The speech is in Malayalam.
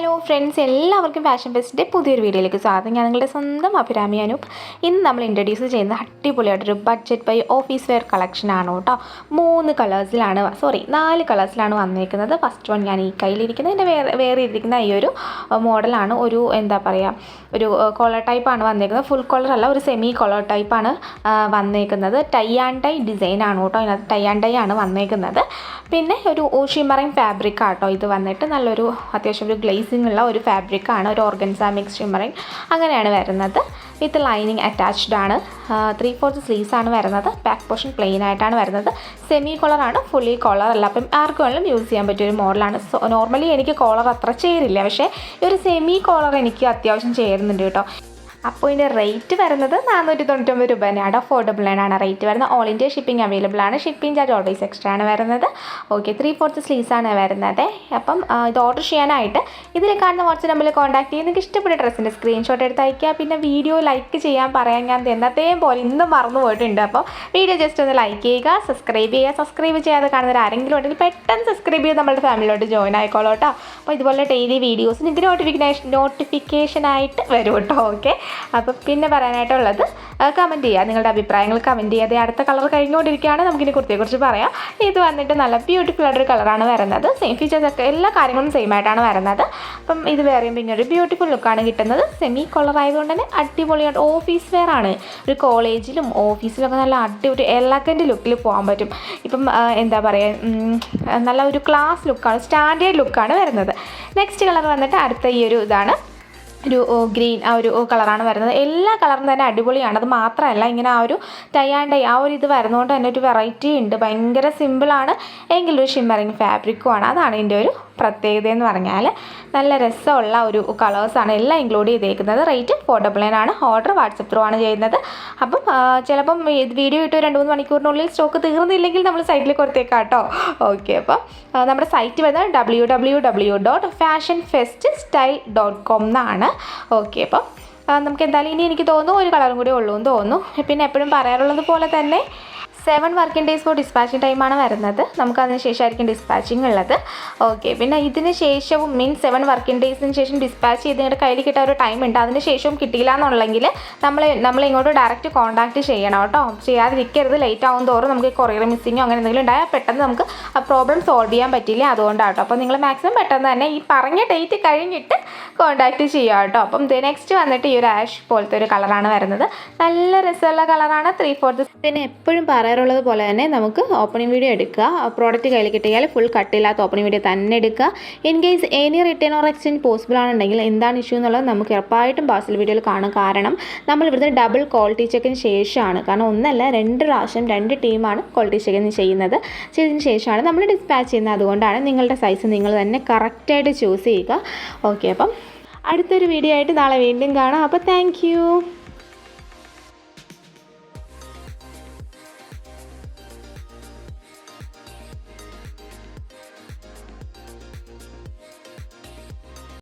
ഹലോ ഫ്രണ്ട്സ്, എല്ലാവർക്കും ഫാഷൻ ഫെസ്റ്റിൻ്റെ പുതിയൊരു വീഡിയോയിലേക്ക് സ്വാഗതം. ഞാൻ നിങ്ങളുടെ സ്വന്തം അഭിരാമി അനൂപ്. ഇന്ന് നമ്മൾ ഇൻട്രൊഡ്യൂസ് ചെയ്യുന്ന അടിപൊളിയായിട്ടൊരു ബഡ്ജറ്റ് ബൈ ഓഫീസ് വെയർ കളക്ഷനാണ് കേട്ടോ. 4 കളേഴ്സിലാണ് വന്നിരിക്കുന്നത്. ഫസ്റ്റ് വൺ ഞാൻ ഈ കയ്യിലിരിക്കുന്നത്, എൻ്റെ വേറെ ഇരിക്കുന്ന ഈ ഒരു മോഡലാണ്. ഒരു ഒരു കോളർ ടൈപ്പാണ് വന്നിരിക്കുന്നത്. ഫുൾ കോളർ അല്ല, ഒരു സെമി കോളർ ടൈപ്പാണ് വന്നിരിക്കുന്നത്. ടൈ ആൻഡ് ഡൈ ഡിസൈനാണ് കേട്ടോ. അതിനകത്ത് ടൈ ആൻഡ് ഡൈ ആണ് വന്നിരിക്കുന്നത്. പിന്നെ ഒരു ഷിമ്മറിങ് ഫാബ്രിക് ആട്ടോ ഇത് വന്നിട്ട്. നല്ലൊരു അത്യാവശ്യം ഒരു ഗ്ലേസിംഗ് ഉള്ള ഒരു ഫാബ്രിക്കാണ്. ഒരു ഓർഗൻസ മിക്സ് ഷിമ്മറിങ് അങ്ങനെയാണ് വരുന്നത്. വിത്ത് ലൈനിങ് അറ്റാച്ച്ഡ് ആണ്. 3/4 സ്ലീവ്സ് ആണ് വരുന്നത്. ബാക്ക് പോർഷൻ പ്ലെയിൻ ആയിട്ടാണ് വരുന്നത്. സെമി കോളറാണ്, ഫുള്ളി കോളർ അല്ല. അപ്പം ആർക്കും വേണമെങ്കിലും യൂസ് ചെയ്യാൻ പറ്റിയൊരു മോഡലാണ്. നോർമലി എനിക്ക് കോളർ അത്ര ചേരില്ല, പക്ഷേ ഈ ഒരു സെമി കോളർ എനിക്ക് അത്യാവശ്യം ചേരുന്നുണ്ട് കേട്ടോ. അപ്പോൾ ഇതിൻ്റെ റേറ്റ് വരുന്നത് 499 രൂപ തന്നെയാണ്. അഫോർഡബിൾ ആണ് റേറ്റ് വരുന്നത്. ഓൾ ഇന്ത്യ ഷിപ്പിംഗ് അവൈലബിൾ ആണ്. ഷിപ്പിംഗ് ചാർജ് ഓൾവേസ് എക്സ്ട്രാ ആണ് വരുന്നത്. ഓക്കെ, 3/4 സ്ലീവ്സ് ആണ് വരുന്നത്. അപ്പം ഇത് ഓർഡർ ചെയ്യാനായിട്ട് ഇതിൽ കാണുന്ന വാട്സ്ആപ്പ് നമ്പറിൽ കോൺടാക്ട് ചെയ്ത് നിങ്ങൾക്ക് ഇഷ്ടപ്പെട്ട ഡ്രസ്സിൻ്റെ സ്ക്രീൻഷോട്ട് എടുത്ത് അയക്കുക. പിന്നെ വീഡിയോ ലൈക്ക് ചെയ്യാൻ പറയാൻ ഞാൻ എന്നത്തെയും പോലെ ഇന്നും മറന്നു പോയിട്ടുണ്ട്. അപ്പോൾ വീഡിയോ ജസ്റ്റ് ഒന്ന് ലൈക്ക് ചെയ്യുക, സബ്സ്ക്രൈബ് ചെയ്യുക. സബ്സ്ക്രൈബ് ചെയ്യാതെ കാണുന്നവർ ആരെങ്കിലും ഉണ്ടെങ്കിൽ പെട്ടെന്ന് സബ്സ്ക്രൈബ് ചെയ്ത് നമ്മുടെ ഫാമിലിയോട്ട് ജോയിൻ ആയിക്കോളൂ കേട്ടോ. അപ്പോൾ ഇതുപോലെ ഡെയിലി വീഡിയോസ് നിങ്ങൾക്ക് നോട്ടിഫിക്കേഷനായിട്ട് വരും കേട്ടോ. ഓക്കെ, അപ്പം പിന്നെ പറയാനായിട്ടുള്ളത് കമൻറ്റ് ചെയ്യുക, നിങ്ങളുടെ അഭിപ്രായങ്ങൾ കമൻറ്റ് ചെയ്യാതെ. അടുത്ത കളർ കഴിഞ്ഞുകൊണ്ടിരിക്കുകയാണ്, നമുക്കിനി കുർത്തിയെക്കുറിച്ച് പറയാം. ഇത് വന്നിട്ട് നല്ല ബ്യൂട്ടിഫുൾ ആയിട്ടൊരു കളറാണ് വരുന്നത്. സെയിം ഫീച്ചേഴ്സൊക്കെ എല്ലാ കാര്യങ്ങളും സെയിം ആയിട്ടാണ് വരുന്നത്. അപ്പം ഇത് വേറെയും പിന്നെ ഒരു ബ്യൂട്ടിഫുൾ ലുക്കാണ് കിട്ടുന്നത്. സെമി കളർ ആയതുകൊണ്ട് തന്നെ അടിപൊളിയായിട്ട് ഓഫീസ് വെയർ ആണ്. ഒരു കോളേജിലും ഓഫീസിലൊക്കെ നല്ല അടിപൊളി എലഗൻറ്റ് ലുക്കിൽ പോകാൻ പറ്റും. ഇപ്പം നല്ല ഒരു ക്ലാസ് ലുക്കാണ്, സ്റ്റാൻഡേർഡ് ലുക്കാണ് വരുന്നത്. നെക്സ്റ്റ് കളർ വന്നിട്ട് അടുത്ത ഈ ഒരു ഇതാണ്, ഒരു ഗ്രീൻ ആ ഒരു കളറാണ് വരുന്നത്. എല്ലാ കളറും തന്നെ അടിപൊളിയാണ്. അത് മാത്രമല്ല, ഇങ്ങനെ ആ ഒരു ടൈ ആൻഡ് ഡൈ ആ ഒരു ഇത് വരുന്നതുകൊണ്ട് തന്നെ ഒരു വെറൈറ്റി ഉണ്ട്. ഭയങ്കര സിമ്പിളാണ്, എങ്കിലും ഒരു ഷിമ്മറിങ് ഫാബ്രിക്കുമാണ്. അതാണ് ഇതിൻ്റെ ഒരു പ്രത്യേകത എന്ന് പറഞ്ഞാൽ. നല്ല രസമുള്ള ഒരു കളേഴ്സാണ് എല്ലാം ഇൻക്ലൂഡ് ചെയ്തേക്കുന്നത്. റേറ്റ് അഫോർഡബിൾ ആണ്. ഓർഡർ വാട്സപ്പ് ത്രൂ ആണ് ചെയ്യുന്നത്. അപ്പം ചിലപ്പം വീഡിയോ ഇട്ട് 2-3 മണിക്കൂറിനുള്ളിൽ സ്റ്റോക്ക് തീർന്നില്ലെങ്കിൽ നമ്മൾ സൈറ്റിൽ കൊടുത്തേക്കാം കേട്ടോ. ഓക്കെ, അപ്പം നമ്മുടെ സൈറ്റ് വരുന്നത് www.fashionfeststyle.com എന്നാണ്. ഓക്കെ, അപ്പം നമുക്ക് എന്തായാലും ഇനി എനിക്ക് തോന്നുന്നു ഒരു കളറും കൂടി ഉള്ളൂ എന്ന് തോന്നുന്നു. പിന്നെ എപ്പോഴും പറയാറുള്ളത് പോലെ തന്നെ 7 വർക്കിംഗ് ഡേയ്സ് ഫോർ ഡിസ്പാച്ചിങ് ടൈമാണ് വരുന്നത്. നമുക്ക് അതിന് ശേഷമായിരിക്കും ഡിസ്പാച്ചിങ് ഉള്ളത്. ഓക്കെ, പിന്നെ ഇതിന് ശേഷവും 7 വർക്കിംഗ് ഡേയ്സിന് ശേഷം ഡിസ്പാച്ച് ചെയ്ത് നിങ്ങളുടെ കയ്യിൽ കിട്ടാൻ ഒരു ടൈം ഉണ്ട്. അതിന് ശേഷവും കിട്ടിയില്ല എന്നുണ്ടെങ്കിൽ നമ്മൾ ഇങ്ങോട്ട് ഡയറക്റ്റ് കോൺടാക്റ്റ് ചെയ്യണം കേട്ടോ. ചെയ്യാതിരിക്കരുത്. ലേറ്റ് ആവും തോറും നമുക്ക് കൊറിയർ മിസ്സിങ്ങോ അങ്ങനെ എന്തെങ്കിലും ഉണ്ടായാൽ പെട്ടെന്ന് നമുക്ക് ആ പ്രോബ്ലം സോൾവ് ചെയ്യാൻ പറ്റില്ല. അതുകൊണ്ടാണ് കേട്ടോ. അപ്പോൾ നിങ്ങൾ മാക്സിമം പെട്ടെന്ന് തന്നെ ഈ പറഞ്ഞ ഡേറ്റ് കഴിഞ്ഞിട്ട് കോൺടാക്റ്റ് ചെയ്യുക കേട്ടോ. അപ്പം നെക്സ്റ്റ് വന്നിട്ട് ഈ ഒരു ആഷ് പോലത്തെ ഒരു കളറാണ് വരുന്നത്. നല്ല രസമുള്ള കളറാണ്. 3/4. പിന്നെ എപ്പോഴും പറയാറുള്ളത് പോലെ തന്നെ നമുക്ക് ഓപ്പണിംഗ് വീഡിയോ എടുക്കുക. പ്രോഡക്റ്റ് കയ്യിൽ കിട്ടിയാൽ ഫുൾ കട്ടില്ലാത്ത ഓപ്പണിംഗ് വീഡിയോ തന്നെ എടുക്കുക. In case any written or exchange possible ആണെന്നുണ്ടെങ്കിൽ എന്താണ് ഇഷ്യൂ എന്നുള്ളത് നമുക്ക് ഉറപ്പായിട്ടും പാർസൽ വീഡിയോയിൽ കാണും. കാരണം നമ്മൾ ഇവിടുത്തെ ഡബിൾ ക്വാളിറ്റി ചെക്കിന് ശേഷമാണ്, കാരണം ഒന്നല്ല 2 പ്രാവശ്യം 2 ടീമാണ് ക്വാളിറ്റി ചെക്കിന് ചെയ്തതിന് ശേഷമാണ് നമ്മൾ ഡിസ്പാച്ച് ചെയ്യുന്നത്. അതുകൊണ്ടാണ് നിങ്ങളുടെ സൈസ് നിങ്ങൾ തന്നെ കറക്റ്റായിട്ട് ചൂസ് ചെയ്യുക. ഓക്കെ, അപ്പം അടുത്തൊരു വീഡിയോ ആയിട്ട് നാളെ വീണ്ടും കാണാം. അപ്പോൾ താങ്ക് യു.